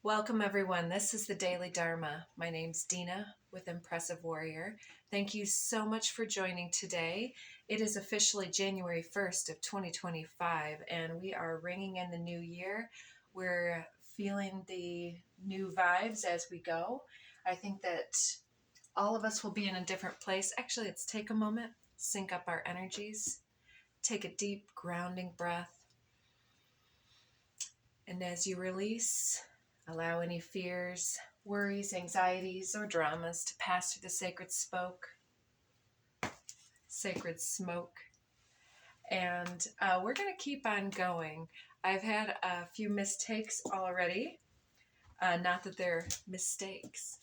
Welcome, everyone. This is the Daily Dharma. My name's Dina with Impressive Warrior. Thank you so much for joining today. It is officially January 1st of 2025, and we are ringing in the new year. We're feeling the new vibes as we go. I think that all of us will be in a different place. Actually, let's take a moment, sync up our energies, take a deep grounding breath, and as you release, allow any fears, worries, anxieties, or dramas to pass through the sacred smoke. And we're going to keep on going. I've had a few mistakes already. Not that they're mistakes.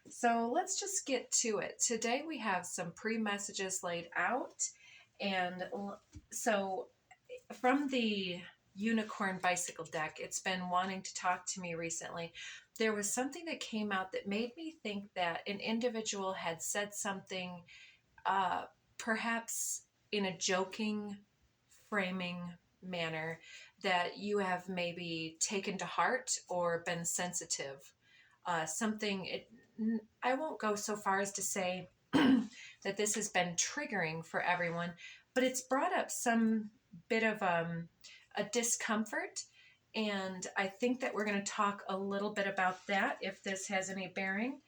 So let's just get to it. Today we have some pre-messages laid out. And so from the Unicorn Bicycle deck, it's been wanting to talk to me recently. There was something that came out that made me think that an individual had said something perhaps in a joking, framing manner that you have maybe taken to heart or been sensitive. I won't go so far as to say that this has been triggering for everyone, but it's brought up some bit of a discomfort, and I think that we're going to talk a little bit about that if this has any bearing.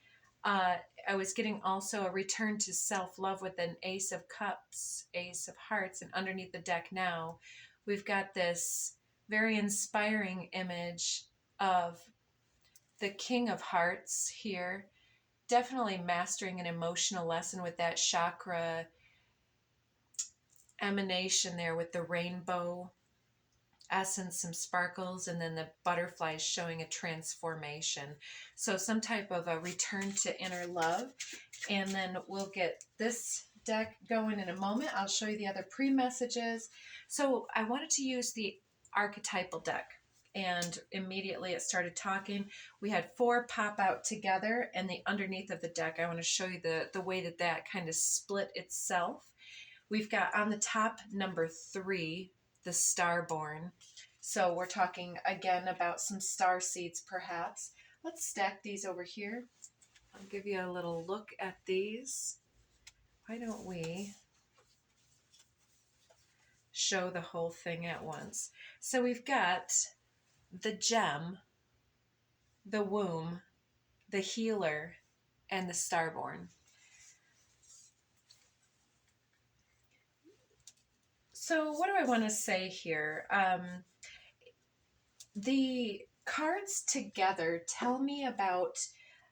I was getting also a return to self-love with an Ace of Cups, Ace of Hearts, and underneath the deck now, we've got this very inspiring image of the King of Hearts here, definitely mastering an emotional lesson with that chakra emanation there with the rainbow essence, some sparkles, and then the butterflies showing a transformation. So some type of a return to inner love. And then we'll get this deck going in a moment. I'll show you the other pre-messages. So I wanted to use the archetypal deck, and immediately it started talking. We had 4 pop out together, and the underneath of the deck, I want to show you the way that kind of split itself. We've got on the top number 3, the StarBorn. So we're talking again about some star seeds perhaps. Let's stack these over here. I'll give you a little look at these. Why don't we show the whole thing at once? So we've got the gem, the womb, the healer, and the StarBorn. So what do I want to say here? The cards together tell me about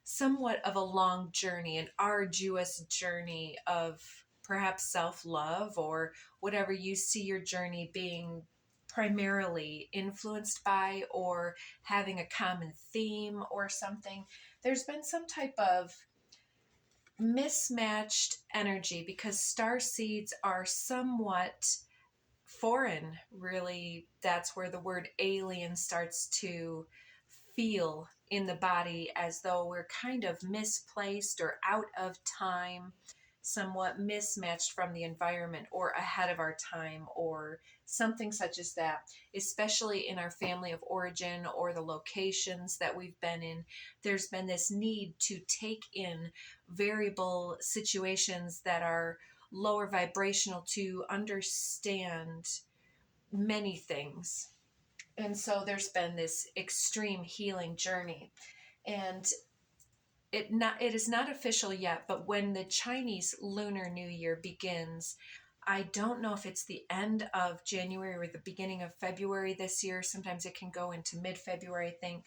somewhat of a long journey, an arduous journey of perhaps self-love or whatever you see your journey being primarily influenced by, or having a common theme or something. There's been some type of mismatched energy because star seeds are somewhat foreign, really. That's where the word alien starts to feel in the body, as though we're kind of misplaced or out of time, somewhat mismatched from the environment, or ahead of our time, or something such as that, especially in our family of origin or the locations that we've been in. There's been this need to take in variable situations that are lower vibrational to understand many things. And so there's been this extreme healing journey. And it is not official yet, but when the Chinese Lunar New Year begins, I don't know if it's the end of January or the beginning of February this year. Sometimes it can go into mid-February, I think.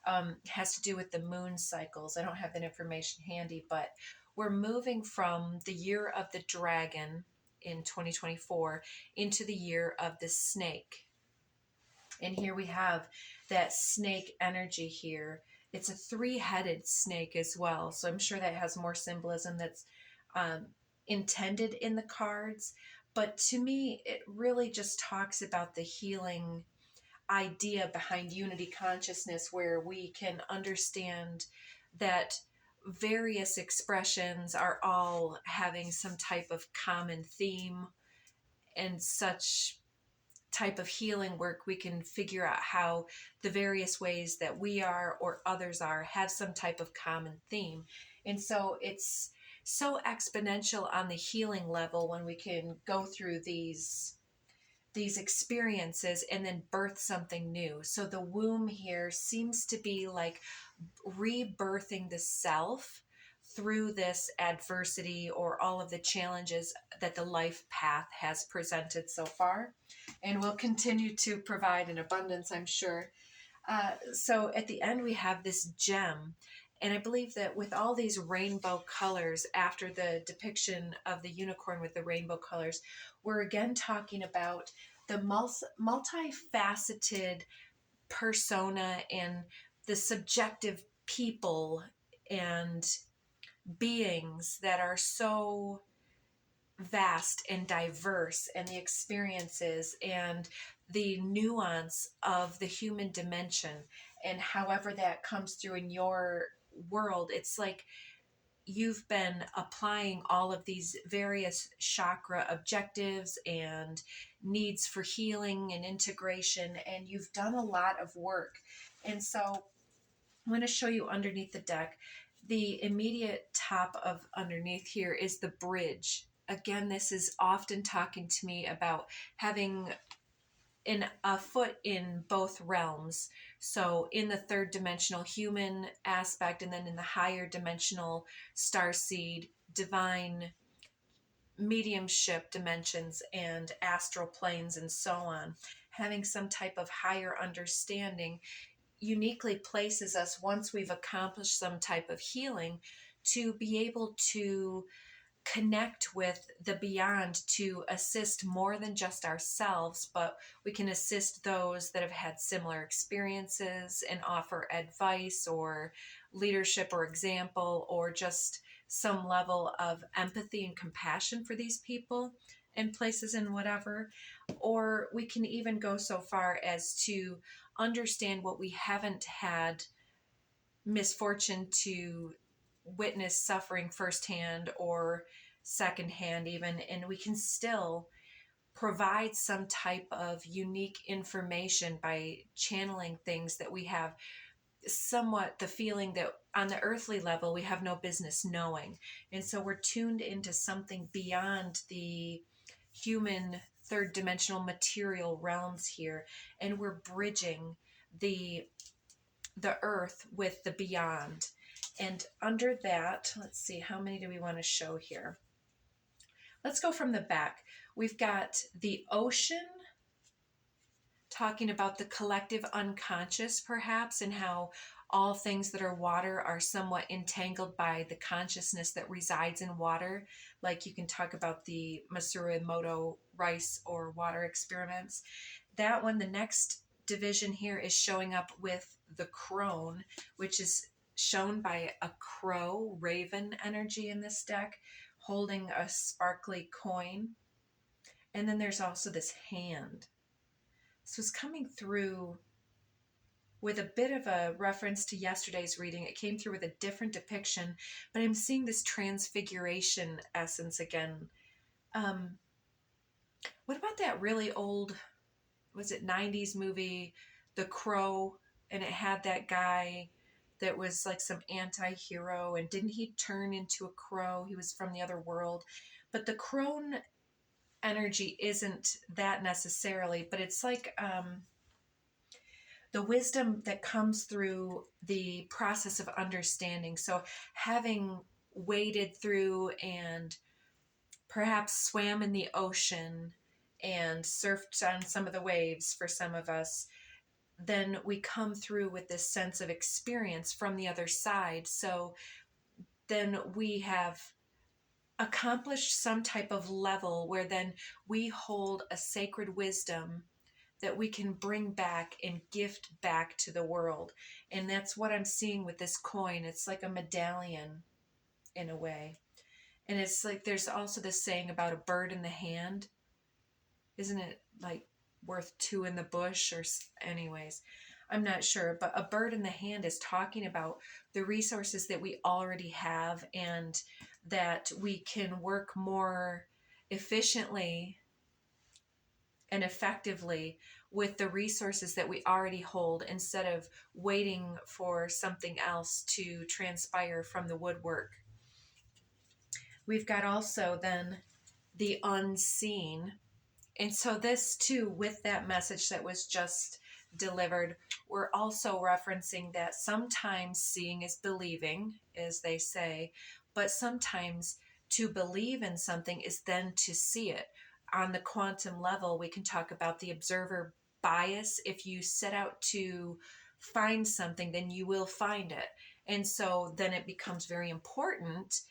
It has to do with the moon cycles. I don't have that information handy, but we're moving from the year of the dragon in 2024 into the year of the snake. And here we have that snake energy here. It's a 3-headed snake as well. So I'm sure that has more symbolism that's intended in the cards. But to me, it really just talks about the healing idea behind unity consciousness, where we can understand that various expressions are all having some type of common theme and such type of healing work, we can figure out how the various ways that we are or others are have some type of common theme. And so it's so exponential on the healing level when we can go through these experiences and then birth something new. So the womb here seems to be like rebirthing the self through this adversity or all of the challenges that the life path has presented so far, and will continue to provide in abundance, I'm sure. So at the end, we have this gem. And I believe that with all these rainbow colors, after the depiction of the unicorn with the rainbow colors, we're again talking about the multifaceted persona and the subjective people and beings that are so vast and diverse, and the experiences and the nuance of the human dimension, and however that comes through in your world. It's like you've been applying all of these various chakra objectives and needs for healing and integration, and you've done a lot of work. And so I'm going to show you underneath the deck. The immediate top of underneath here is the bridge. Again, this is often talking to me about having a foot in both realms. So in the third dimensional human aspect, and then in the higher dimensional starseed, divine mediumship dimensions and astral planes and so on. Having some type of higher understanding uniquely places us, once we've accomplished some type of healing, to be able to connect with the beyond, to assist more than just ourselves, but we can assist those that have had similar experiences and offer advice or leadership or example, or just some level of empathy and compassion for these people and places and whatever. Or we can even go so far as to understand what we haven't had misfortune to witness suffering firsthand or secondhand even, and we can still provide some type of unique information by channeling things that we have somewhat the feeling that on the earthly level we have no business knowing. And so we're tuned into something beyond the human third dimensional material realms here, and we're bridging the earth with the beyond. And under that, let's see, how many do we want to show here? Let's go from the back. We've got the ocean, talking about the collective unconscious perhaps, and how all things that are water are somewhat entangled by the consciousness that resides in water. Like you can talk about the Masaru Emoto rice or water experiments. That one, the next division here, is showing up with the crone, which is shown by a crow raven energy in this deck, holding a sparkly coin. And then there's also this hand. So it's coming through with a bit of a reference to yesterday's reading. It came through with a different depiction, but I'm seeing this transfiguration essence again. What about that really old, was it 90s movie, The Crow, and it had that guy that was like some anti-hero, and didn't he turn into a crow? He was from the other world. But the crone energy isn't that necessarily, but it's like the wisdom that comes through the process of understanding. So having waded through and perhaps swam in the ocean and surfed on some of the waves for some of us, then we come through with this sense of experience from the other side. So then we have accomplished some type of level where then we hold a sacred wisdom that we can bring back and gift back to the world. And that's what I'm seeing with this coin. It's like a medallion in a way. And it's like there's also this saying about a bird in the hand. Isn't it like worth two in the bush? Or anyways, I'm not sure. But a bird in the hand is talking about the resources that we already have, and that we can work more efficiently and effectively with the resources that we already hold instead of waiting for something else to transpire from the woodwork. We've got also then the unseen. And so this too, with that message that was just delivered, we're also referencing that sometimes seeing is believing, as they say, but sometimes to believe in something is then to see it. On the quantum level, we can talk about the observer bias. If you set out to find something, then you will find it. And so then it becomes very important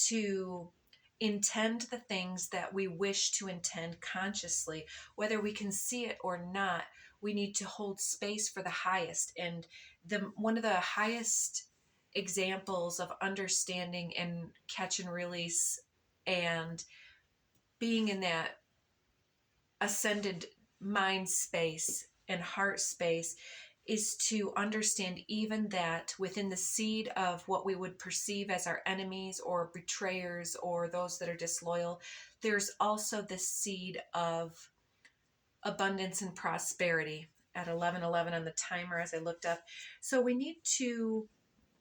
to intend the things that we wish to intend consciously. Whether we can see it or not, we need to hold space for the highest. And one of the highest examples of understanding and catch and release and being in that ascended mind space and heart space is to understand even that within the seed of what we would perceive as our enemies or betrayers or those that are disloyal, there's also the seed of abundance and prosperity at 11:11 on the timer as I looked up. So we need to,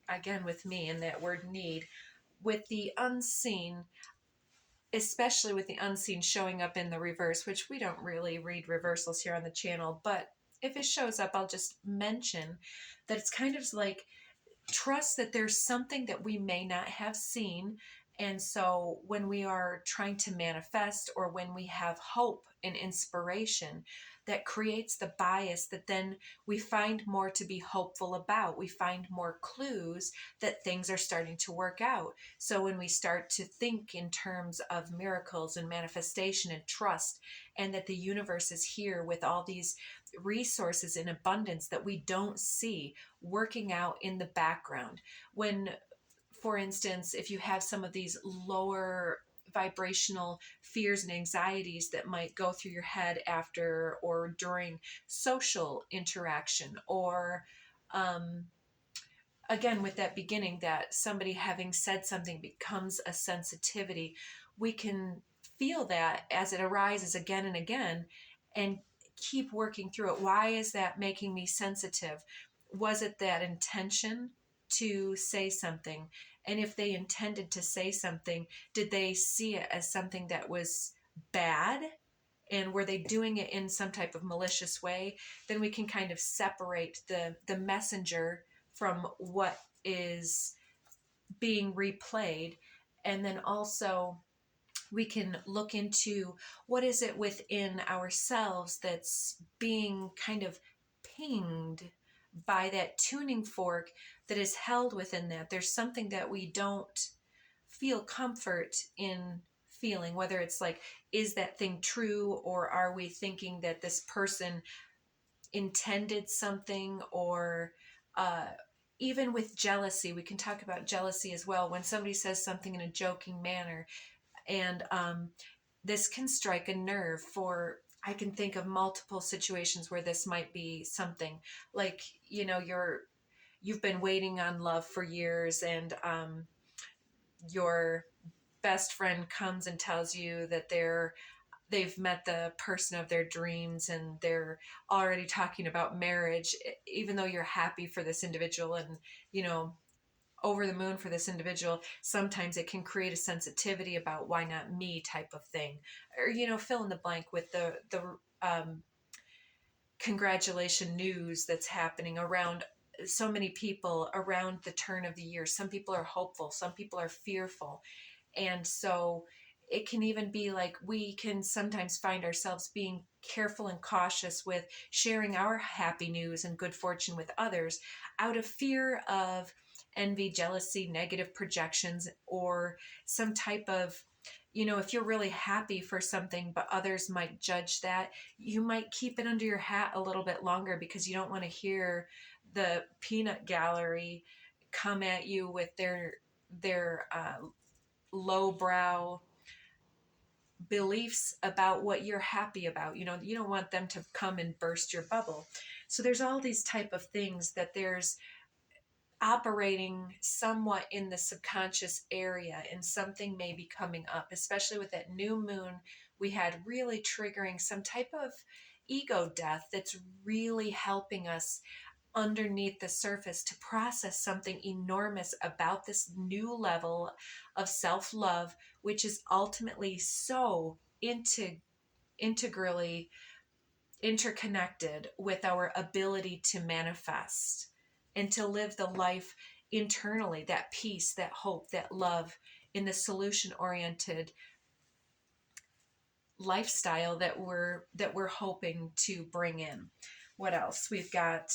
again with me and that word need, with the unseen, especially with the unseen showing up in the reverse, which we don't really read reversals here on the channel, but if it shows up, I'll just mention that it's kind of like trust that there's something that we may not have seen. And so when we are trying to manifest or when we have hope and inspiration, that creates the bias that then we find more to be hopeful about. We find more clues that things are starting to work out. So when we start to think in terms of miracles and manifestation and trust, and that the universe is here with all these resources in abundance that we don't see working out in the background. When, for instance, if you have some of these lower vibrational fears and anxieties that might go through your head after or during social interaction, or again with that beginning that somebody having said something becomes a sensitivity, we can feel that as it arises again and again and keep working through it. Why is that making me sensitive? Was it that intention to say something? And if they intended to say something, did they see it as something that was bad? And were they doing it in some type of malicious way? Then we can kind of separate the messenger from what is being replayed. And then also we can look into what is it within ourselves that's being kind of pinged by that tuning fork that is held within that. There's something that we don't feel comfort in feeling, whether it's like, is that thing true, or are we thinking that this person intended something, or even with jealousy, we can talk about jealousy as well. When somebody says something in a joking manner, and this can strike a nerve for, I can think of multiple situations where this might be something like, you know, you've been waiting on love for years, and your best friend comes and tells you that they've met the person of their dreams and they're already talking about marriage, even though you're happy for this individual and, you know, over the moon for this individual. Sometimes it can create a sensitivity about why not me type of thing, or, you know, fill in the blank with the congratulation news that's happening around so many people around the turn of the year. Some people are hopeful, some people are fearful. And so it can even be like we can sometimes find ourselves being careful and cautious with sharing our happy news and good fortune with others out of fear of envy, jealousy, negative projections, or some type of, you know, if you're really happy for something but others might judge that, you might keep it under your hat a little bit longer because you don't want to hear the peanut gallery come at you with their lowbrow beliefs about what you're happy about. You know, you don't want them to come and burst your bubble. So there's all these type of things that there's operating somewhat in the subconscious area, and something may be coming up, especially with that new moon we had really triggering some type of ego death that's really helping us underneath the surface to process something enormous about this new level of self-love, which is ultimately so integrally interconnected with our ability to manifest and to live the life internally, that peace, that hope, that love, in the solution oriented lifestyle that we're hoping to bring in. What else? We've got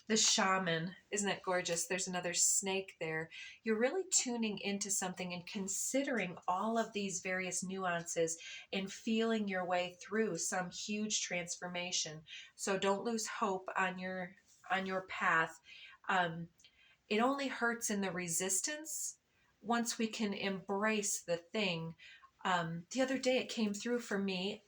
the shaman. Isn't that gorgeous? There's another snake there. You're really tuning into something and considering all of these various nuances and feeling your way through some huge transformation. So don't lose hope on your path. It only hurts in the resistance once we can embrace the thing. The other day it came through for me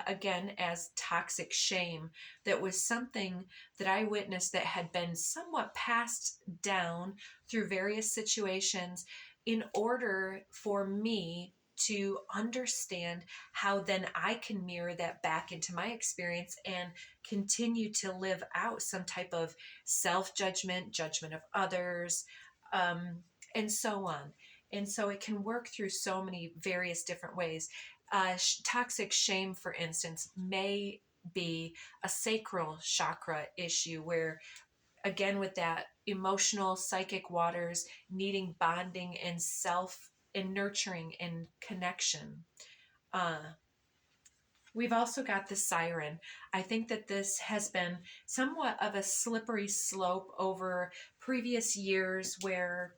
again as toxic shame. That was something that I witnessed that had been somewhat passed down through various situations in order for me to understand how then I can mirror that back into my experience and continue to live out some type of self-judgment, judgment of others, and so on. And so it can work through so many various different ways. Toxic shame, for instance, may be a sacral chakra issue where, again, with that emotional, psychic waters needing bonding and self and nurturing and connection. We've also got the siren. I think that this has been somewhat of a slippery slope over previous years where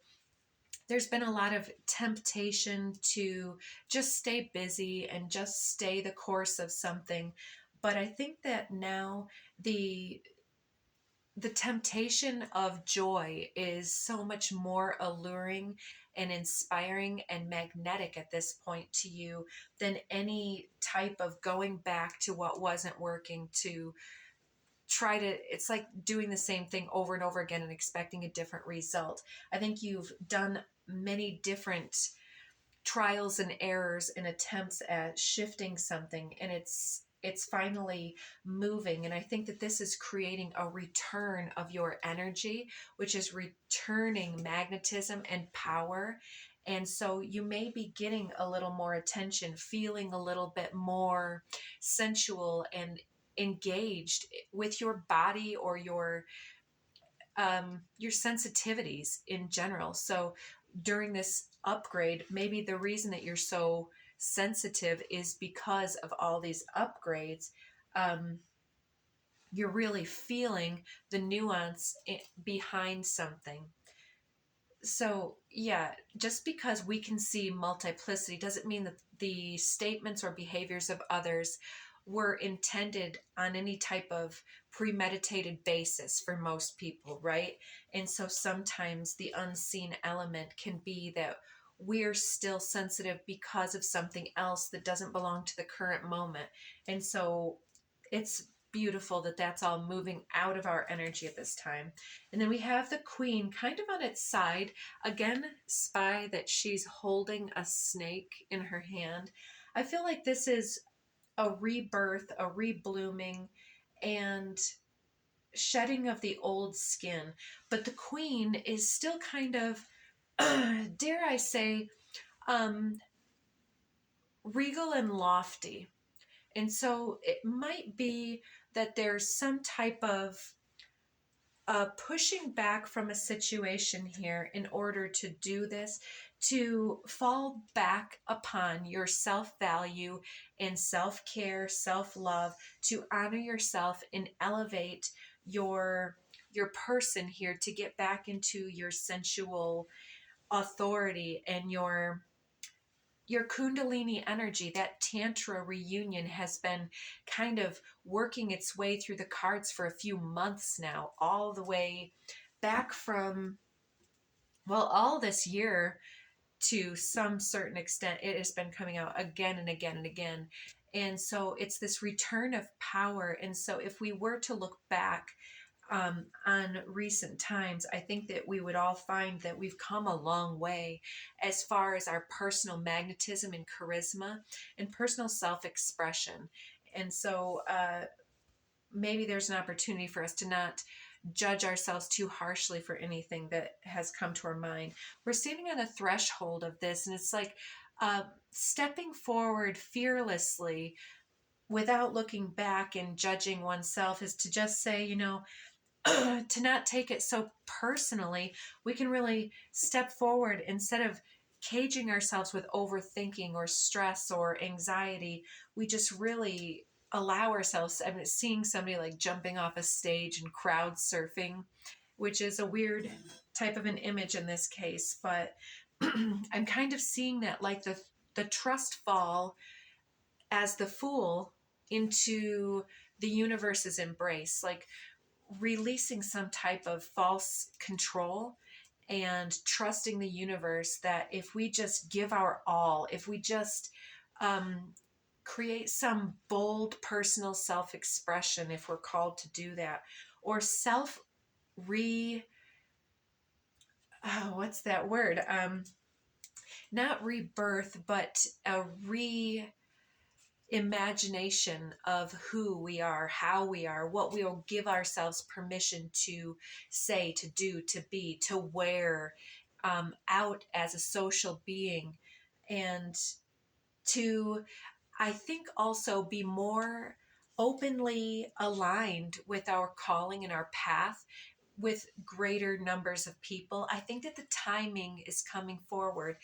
there's been a lot of temptation to just stay busy and just stay the course of something. But I think that now the temptation of joy is so much more alluring and inspiring and magnetic at this point to you than any type of going back to what wasn't working to try to, it's like doing the same thing over and over again and expecting a different result. I think you've done many different trials and errors and attempts at shifting something, and it's finally moving. And I think that this is creating a return of your energy, which is returning magnetism and power. And so you may be getting a little more attention, feeling a little bit more sensual and engaged with your body or your sensitivities in general. So during this upgrade, maybe the reason that you're so sensitive is because of all these upgrades. You're really feeling the nuance behind something. So yeah, just because we can see multiplicity doesn't mean that the statements or behaviors of others were intended on any type of premeditated basis for most people, right? And so sometimes the unseen element can be that we're still sensitive because of something else that doesn't belong to the current moment. And so it's beautiful that that's all moving out of our energy at this time. And then we have the queen kind of on its side. Again, spy that she's holding a snake in her hand. I feel like this is a rebirth, a reblooming, and shedding of the old skin. But the queen is still kind of, dare I say, regal and lofty. And so it might be that there's some type of pushing back from a situation here in order to do this, to fall back upon your self-value and self-care, self-love, to honor yourself and elevate your person here, to get back into your sensual authority and your kundalini energy. That tantra reunion has been kind of working its way through the cards for a few months now, all the way back from, well, all this year. To some certain extent, it has been coming out again and again and again. And so it's this return of power. And so if we were to look back, on recent times, I think that we would all find that we've come a long way as far as our personal magnetism and charisma and personal self-expression. And so maybe there's an opportunity for us to not judge ourselves too harshly for anything that has come to our mind. We're standing on the threshold of this, and it's like stepping forward fearlessly without looking back and judging oneself, is to just say, to not take it so personally. We can really step forward instead of caging ourselves with overthinking or stress or anxiety. We just really allow ourselves. I mean, seeing somebody like jumping off a stage and crowd surfing, which is a weird type of an image in this case, but I'm kind of seeing that like the trust fall as the fool into the universe's embrace, like releasing some type of false control and trusting the universe that if we just give our all, if we just create some bold personal self-expression, if we're called to do that, or what's that word? Not rebirth, but a imagination of who we are, how we are, what we will give ourselves permission to say, to do, to be, to wear out as a social being, and to, I think, also be more openly aligned with our calling and our path with greater numbers of people. I think that the timing is coming forward.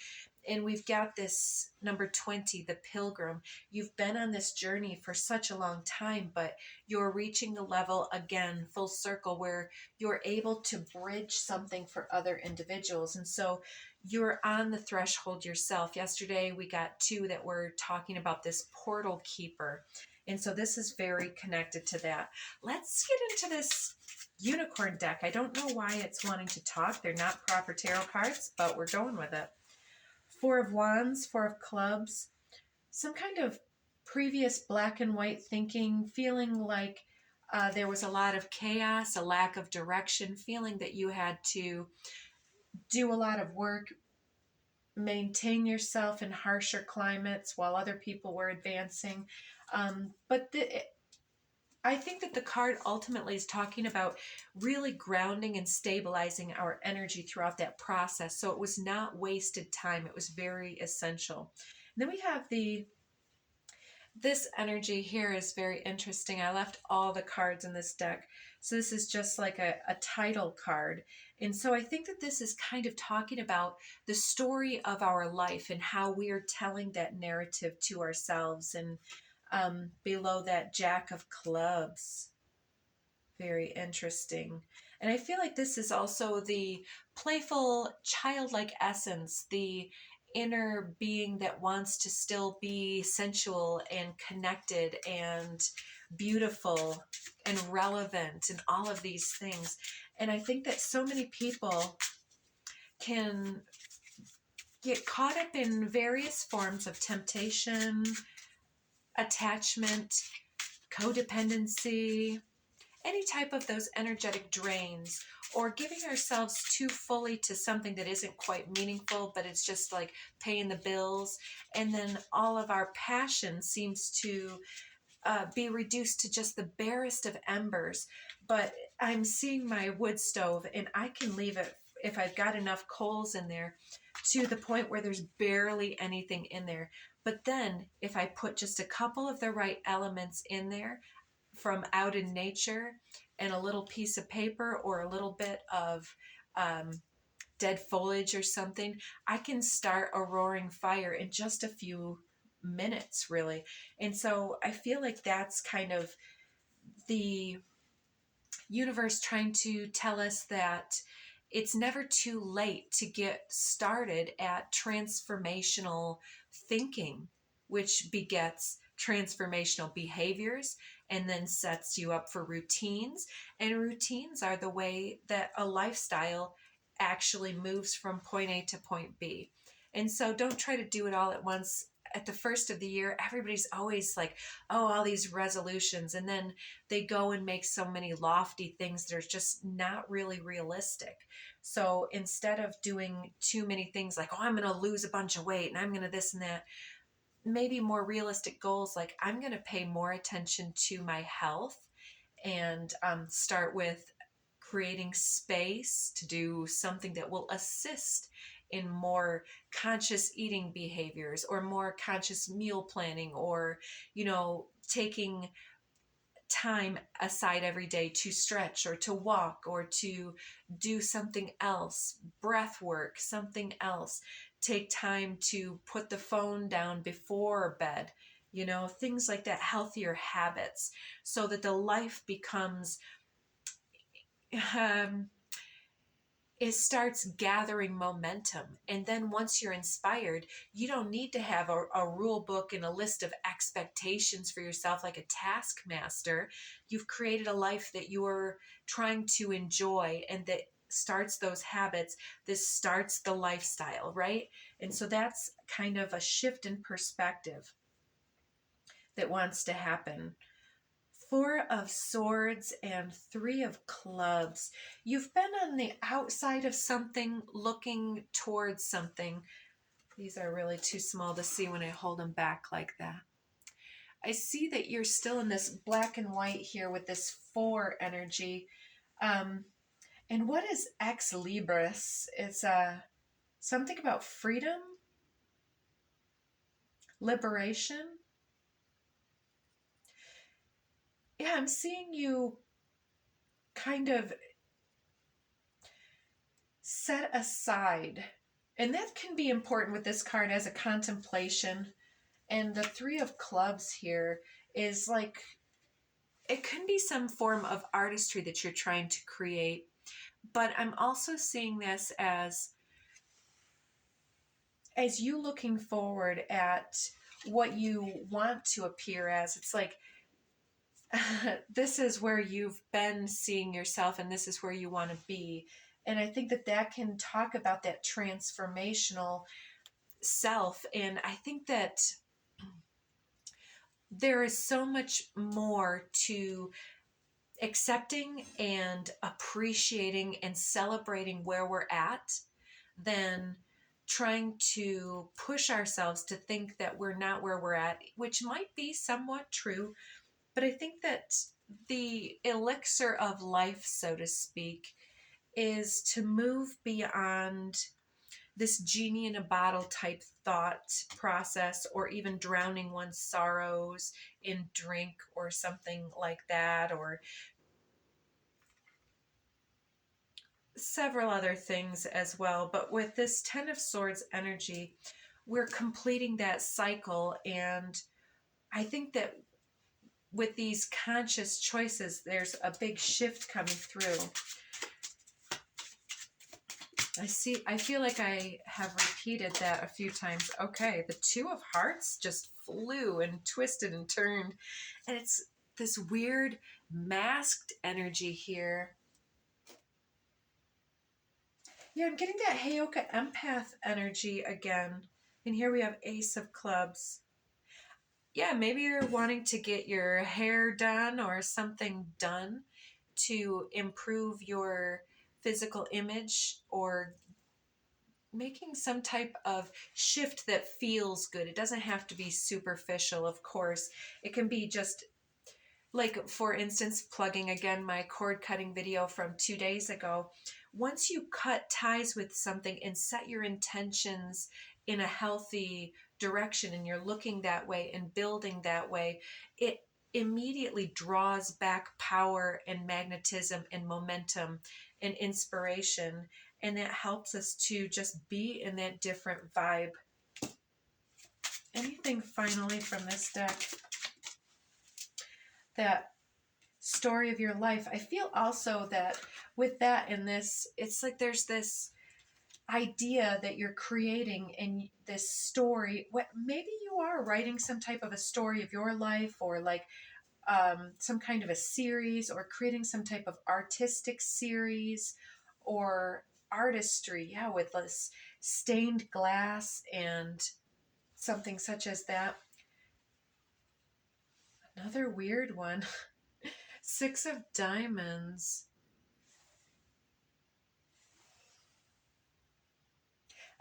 And we've got this number 20, the pilgrim. You've been on this journey for such a long time, but you're reaching the level again, full circle, where you're able to bridge something for other individuals. And so you're on the threshold yourself. Yesterday, we got two that were talking about this portal keeper. And so this is very connected to that. Let's get into this unicorn deck. I don't know why it's wanting to talk. They're not proper tarot cards, but we're going with it. Four of Wands, Four of Clubs, some kind of previous black and white thinking, feeling like there was a lot of chaos, a lack of direction, feeling that you had to do a lot of work, maintain yourself in harsher climates while other people were advancing. I think that the card ultimately is talking about really grounding and stabilizing our energy throughout that process. So it was not wasted time. It was very essential. And then we have this energy here is very interesting. I left all the cards in this deck. So this is just like a title card. And so I think that this is kind of talking about the story of our life and how we are telling that narrative to ourselves. And below that, Jack of Clubs. Very interesting. And I feel like this is also the playful, childlike essence, the inner being that wants to still be sensual and connected and beautiful and relevant and all of these things. And I think that so many people can get caught up in various forms of temptation, attachment, codependency, any type of those energetic drains, or giving ourselves too fully to something that isn't quite meaningful, but it's just like paying the bills. And then all of our passion seems to be reduced to just the barest of embers. But I'm seeing my wood stove, and I can leave it, if I've got enough coals in there, to the point where there's barely anything in there. But then if I put just a couple of the right elements in there from out in nature and a little piece of paper or a little bit of dead foliage or something, I can start a roaring fire in just a few minutes, really. And so I feel like that's kind of the universe trying to tell us that it's never too late to get started at transformational thinking, which begets transformational behaviors and then sets you up for routines. And routines are the way that a lifestyle actually moves from point A to point B. And so don't try to do it all at once. at the first of the year, everybody's always like, oh, all these resolutions. And then they go and make so many lofty things that are just not really realistic. So instead of doing too many things like, oh, I'm going to lose a bunch of weight and I'm going to this and that, maybe more realistic goals like I'm going to pay more attention to my health and start with creating space to do something that will assist in more conscious eating behaviors or more conscious meal planning, or taking time aside every day to stretch or to walk or to do something else, breath work, something else. Take time to put the phone down before bed, things like that, healthier habits, so that the life becomes it starts gathering momentum. And then once you're inspired, you don't need to have a rule book and a list of expectations for yourself like a taskmaster. You've created a life that you're trying to enjoy, and that starts those habits. This starts the lifestyle, right? And so that's kind of a shift in perspective that wants to happen. 4 of Swords and 3 of Clubs. You've been on the outside of something, looking towards something. These are really too small to see when I hold them back like that. I see that you're still in this black and white here with this 4 energy. And what is Ex Libris? It's something about freedom, liberation. Yeah, I'm seeing you kind of set aside. And that can be important with this card as a contemplation. And the 3 of Clubs here is like, it can be some form of artistry that you're trying to create. But I'm also seeing this as you looking forward at what you want to appear as. It's like, this is where you've been seeing yourself, and this is where you want to be. And I think that can talk about that transformational self. And I think that there is so much more to accepting and appreciating and celebrating where we're at than trying to push ourselves to think that we're not where we're at, which might be somewhat true. But I think that the elixir of life, so to speak, is to move beyond this genie in a bottle type thought process, or even drowning one's sorrows in drink or something like that, or several other things as well. But with this 10 of Swords energy, we're completing that cycle. And I think that with these conscious choices, there's a big shift coming through. I feel like I have repeated that a few times. Okay, the 2 of Hearts just flew and twisted and turned. And it's this weird masked energy here. Yeah, I'm getting that Heyoka empath energy again. And here we have Ace of Clubs. Yeah, maybe you're wanting to get your hair done or something done to improve your physical image, or making some type of shift that feels good. It doesn't have to be superficial, of course. It can be just like, for instance, plugging again my cord cutting video from 2 days ago. Once you cut ties with something and set your intentions in a healthy direction, and you're looking that way and building that way, it immediately draws back power and magnetism and momentum and inspiration. And that helps us to just be in that different vibe. Anything finally from this deck? That story of your life. I feel also that with that and this, it's like there's this idea that you're creating in this story. What maybe you are writing some type of a story of your life, or like some kind of a series, or creating some type of artistic series or artistry. Yeah, with this stained glass and something such as that. Another weird one. 6 of Diamonds.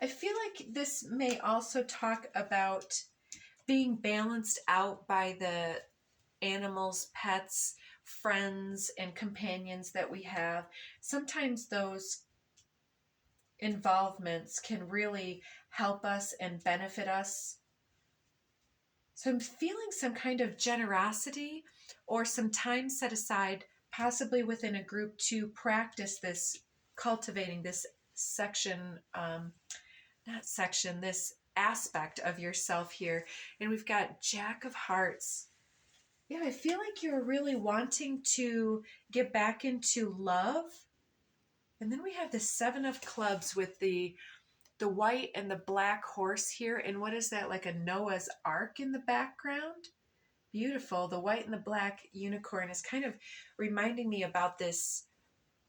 I feel like this may also talk about being balanced out by the animals, pets, friends, and companions that we have. Sometimes those involvements can really help us and benefit us. So I'm feeling some kind of generosity or some time set aside, possibly within a group, to practice this, cultivating this this aspect of yourself here. And we've got Jack of Hearts. Yeah, I feel like you're really wanting to get back into love. And then we have the 7 of Clubs with the white and the black horse here. And what is that, like a Noah's Ark in the background? Beautiful. The white and the black unicorn is kind of reminding me about this.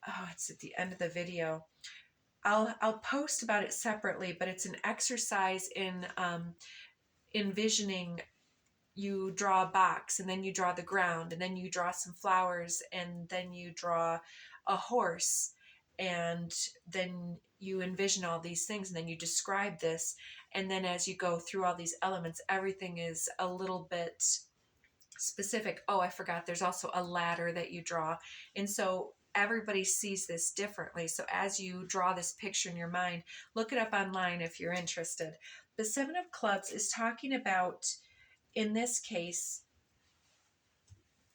Oh, it's at the end of the video. I'll post about it separately, but it's an exercise in envisioning. You draw a box, and then you draw the ground, and then you draw some flowers, and then you draw a horse, and then you envision all these things, and then you describe this. And then as you go through all these elements, everything is a little bit specific. Oh, I forgot. There's also a ladder that you draw. And so everybody sees this differently. So as you draw this picture in your mind, look it up online if you're interested. The 7 of Clubs is talking about, in this case,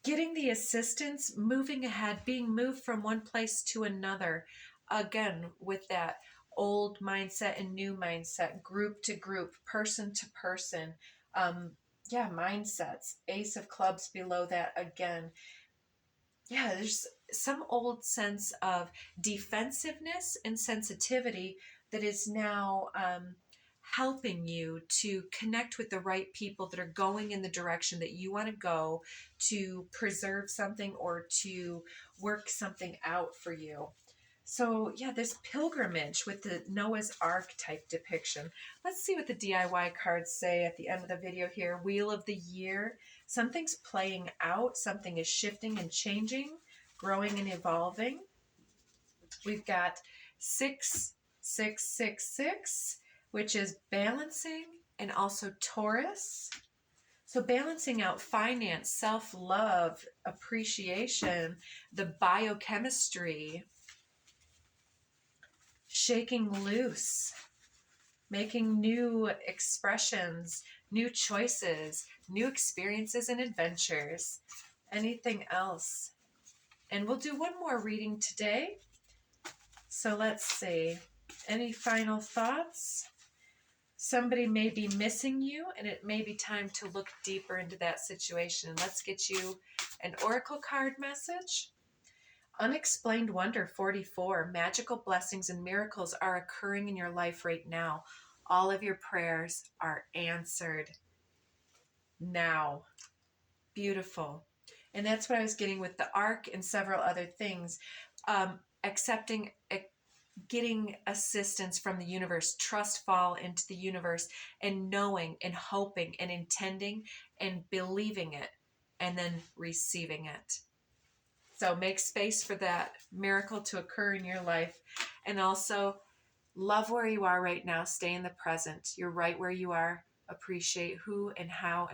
getting the assistance, moving ahead, being moved from one place to another. Again, with that old mindset and new mindset, group to group, person to person. Mindsets. Ace of Clubs below that again. Yeah, there's some old sense of defensiveness and sensitivity that is now helping you to connect with the right people that are going in the direction that you want to go, to preserve something or to work something out for you. So yeah, this pilgrimage with the Noah's Ark type depiction. Let's see what the DIY cards say at the end of the video here. Wheel of the Year. Something's playing out. Something is shifting and changing, growing and evolving. We've got 66666, which is balancing, and also Taurus. So balancing out finance, self-love, appreciation, the biochemistry, shaking loose, making new expressions, new choices, new experiences and adventures. Anything else? And we'll do one more reading today. So let's see. Any final thoughts? Somebody may be missing you, and it may be time to look deeper into that situation. Let's get you an oracle card message. Unexplained Wonder 44. Magical blessings and miracles are occurring in your life right now. All of your prayers are answered now. Beautiful. And that's what I was getting with the Ark and several other things. Accepting, getting assistance from the universe, TrustFall into the universe, and knowing and hoping and intending and believing it, and then receiving it. So make space for that miracle to occur in your life. And also love where you are right now. Stay in the present. You're right where you are. Appreciate who and how and